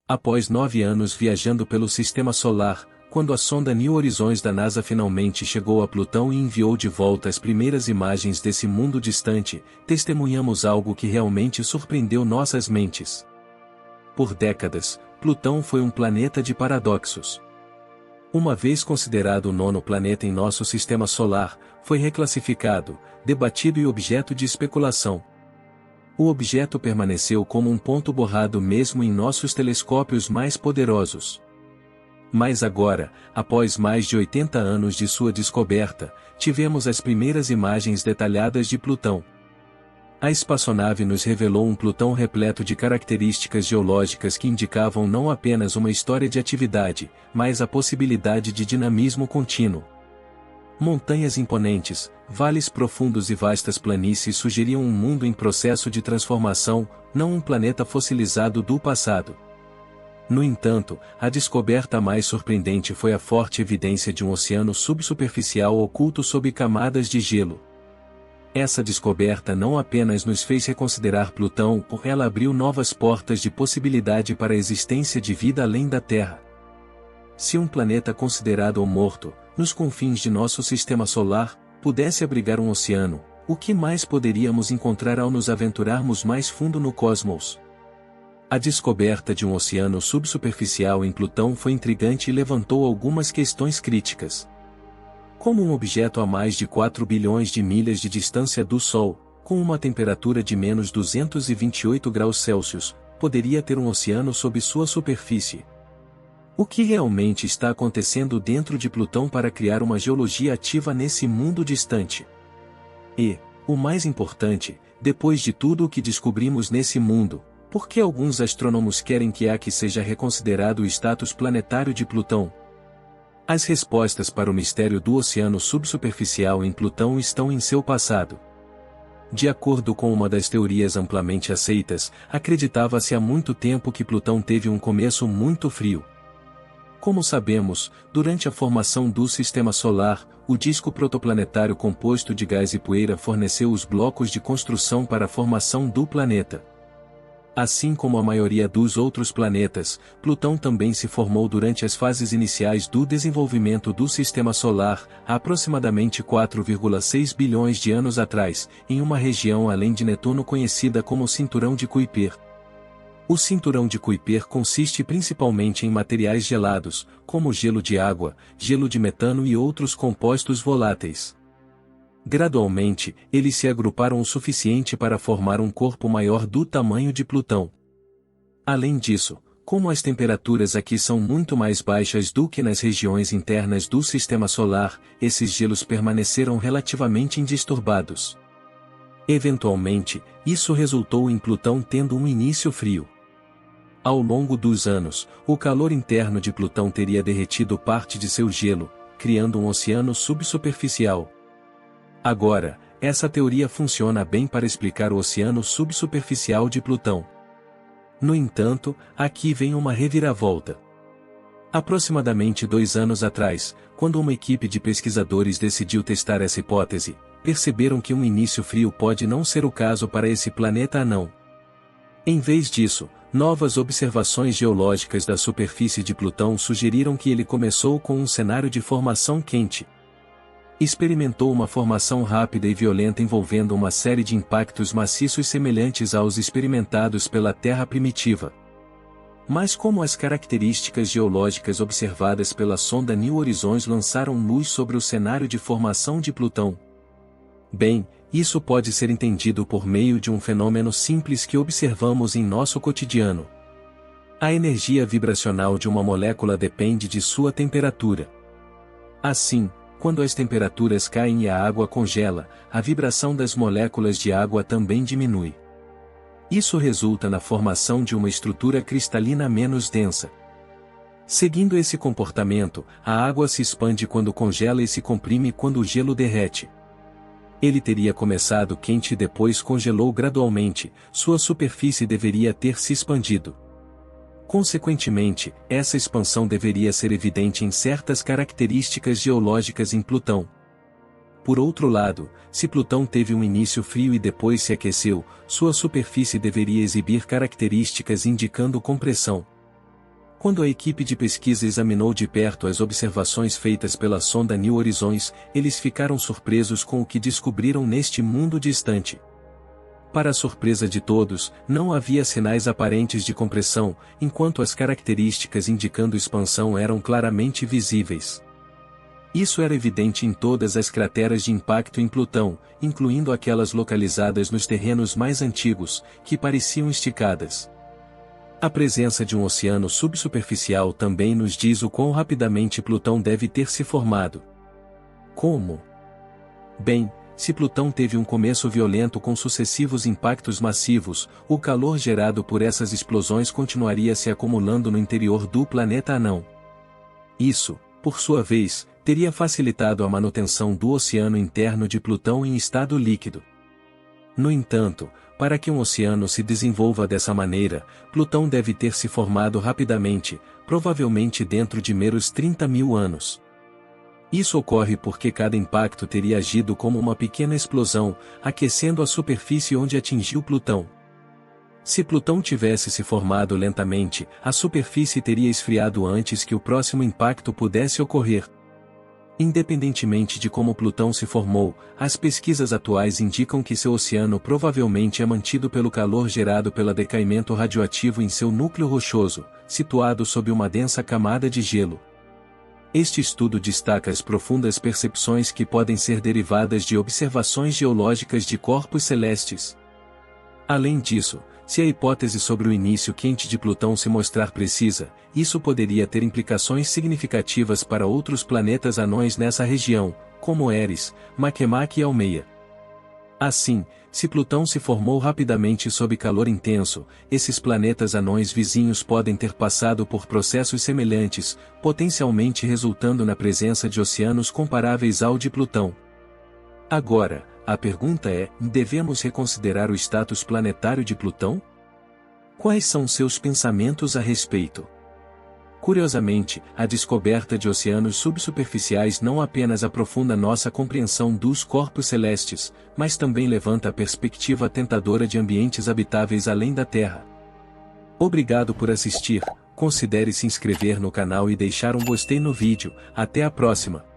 Após 9 anos viajando pelo Sistema Solar, quando a sonda New Horizons da NASA finalmente chegou a Plutão e enviou de volta as primeiras imagens desse mundo distante, testemunhamos algo que realmente surpreendeu nossas mentes. Por décadas, Plutão foi um planeta de paradoxos. Uma vez considerado o nono planeta em nosso Sistema Solar, foi reclassificado, debatido e objeto de especulação. O objeto permaneceu como um ponto borrado mesmo em nossos telescópios mais poderosos. Mas agora, após mais de 80 anos de sua descoberta, tivemos as primeiras imagens detalhadas de Plutão. A espaçonave nos revelou um Plutão repleto de características geológicas que indicavam não apenas uma história de atividade, mas a possibilidade de dinamismo contínuo. Montanhas imponentes, vales profundos e vastas planícies sugeriam um mundo em processo de transformação, não um planeta fossilizado do passado. No entanto, a descoberta mais surpreendente foi a forte evidência de um oceano subsuperficial oculto sob camadas de gelo. Essa descoberta não apenas nos fez reconsiderar Plutão, ela abriu novas portas de possibilidade para a existência de vida além da Terra. Se um planeta considerado morto, nos confins de nosso Sistema Solar, pudesse abrigar um oceano, o que mais poderíamos encontrar ao nos aventurarmos mais fundo no cosmos? A descoberta de um oceano subsuperficial em Plutão foi intrigante e levantou algumas questões críticas. Como um objeto a mais de 4 bilhões de milhas de distância do Sol, com uma temperatura de menos 228 graus Celsius, poderia ter um oceano sob sua superfície? O que realmente está acontecendo dentro de Plutão para criar uma geologia ativa nesse mundo distante? E, o mais importante, depois de tudo o que descobrimos nesse mundo, por que alguns astrônomos querem que seja reconsiderado o status planetário de Plutão? As respostas para o mistério do oceano subsuperficial em Plutão estão em seu passado. De acordo com uma das teorias amplamente aceitas, acreditava-se há muito tempo que Plutão teve um começo muito frio. Como sabemos, durante a formação do Sistema Solar, o disco protoplanetário composto de gás e poeira forneceu os blocos de construção para a formação do planeta. Assim como a maioria dos outros planetas, Plutão também se formou durante as fases iniciais do desenvolvimento do Sistema Solar, há aproximadamente 4,6 bilhões de anos atrás, em uma região além de Netuno conhecida como Cinturão de Kuiper. O Cinturão de Kuiper consiste principalmente em materiais gelados, como gelo de água, gelo de metano e outros compostos voláteis. Gradualmente, eles se agruparam o suficiente para formar um corpo maior do tamanho de Plutão. Além disso, como as temperaturas aqui são muito mais baixas do que nas regiões internas do Sistema Solar, esses gelos permaneceram relativamente indisturbados. Eventualmente, isso resultou em Plutão tendo um início frio. Ao longo dos anos, o calor interno de Plutão teria derretido parte de seu gelo, criando um oceano subsuperficial. Agora, essa teoria funciona bem para explicar o oceano subsuperficial de Plutão. No entanto, aqui vem uma reviravolta. Aproximadamente 2 anos atrás, quando uma equipe de pesquisadores decidiu testar essa hipótese, perceberam que um início frio pode não ser o caso para esse planeta anão. Em vez disso, novas observações geológicas da superfície de Plutão sugeriram que ele começou com um cenário de formação quente. Experimentou uma formação rápida e violenta envolvendo uma série de impactos maciços semelhantes aos experimentados pela Terra primitiva. Mas como as características geológicas observadas pela sonda New Horizons lançaram luz sobre o cenário de formação de Plutão? Bem, isso pode ser entendido por meio de um fenômeno simples que observamos em nosso cotidiano. A energia vibracional de uma molécula depende de sua temperatura. Assim, quando as temperaturas caem e a água congela, a vibração das moléculas de água também diminui. Isso resulta na formação de uma estrutura cristalina menos densa. Seguindo esse comportamento, a água se expande quando congela e se comprime quando o gelo derrete. Ele teria começado quente e depois congelou gradualmente, sua superfície deveria ter se expandido. Consequentemente, essa expansão deveria ser evidente em certas características geológicas em Plutão. Por outro lado, se Plutão teve um início frio e depois se aqueceu, sua superfície deveria exibir características indicando compressão. Quando a equipe de pesquisa examinou de perto as observações feitas pela sonda New Horizons, eles ficaram surpresos com o que descobriram neste mundo distante. Para a surpresa de todos, não havia sinais aparentes de compressão, enquanto as características indicando expansão eram claramente visíveis. Isso era evidente em todas as crateras de impacto em Plutão, incluindo aquelas localizadas nos terrenos mais antigos, que pareciam esticadas. A presença de um oceano subsuperficial também nos diz o quão rapidamente Plutão deve ter se formado. Como? Bem, se Plutão teve um começo violento com sucessivos impactos massivos, o calor gerado por essas explosões continuaria se acumulando no interior do planeta anão. Isso, por sua vez, teria facilitado a manutenção do oceano interno de Plutão em estado líquido. No entanto, para que um oceano se desenvolva dessa maneira, Plutão deve ter se formado rapidamente, provavelmente dentro de meros 30.000 anos. Isso ocorre porque cada impacto teria agido como uma pequena explosão, aquecendo a superfície onde atingiu Plutão. Se Plutão tivesse se formado lentamente, a superfície teria esfriado antes que o próximo impacto pudesse ocorrer. Independentemente de como Plutão se formou, as pesquisas atuais indicam que seu oceano provavelmente é mantido pelo calor gerado pelo decaimento radioativo em seu núcleo rochoso, situado sob uma densa camada de gelo. Este estudo destaca as profundas percepções que podem ser derivadas de observações geológicas de corpos celestes. Além disso, se a hipótese sobre o início quente de Plutão se mostrar precisa, isso poderia ter implicações significativas para outros planetas anões nessa região, como Eris, Makemake e Almeia. Assim, se Plutão se formou rapidamente sob calor intenso, esses planetas anões vizinhos podem ter passado por processos semelhantes, potencialmente resultando na presença de oceanos comparáveis ao de Plutão. Agora, a pergunta é: devemos reconsiderar o status planetário de Plutão? Quais são seus pensamentos a respeito? Curiosamente, a descoberta de oceanos subsuperficiais não apenas aprofunda nossa compreensão dos corpos celestes, mas também levanta a perspectiva tentadora de ambientes habitáveis além da Terra. Obrigado por assistir, considere se inscrever no canal e deixar um gostei no vídeo. Até a próxima!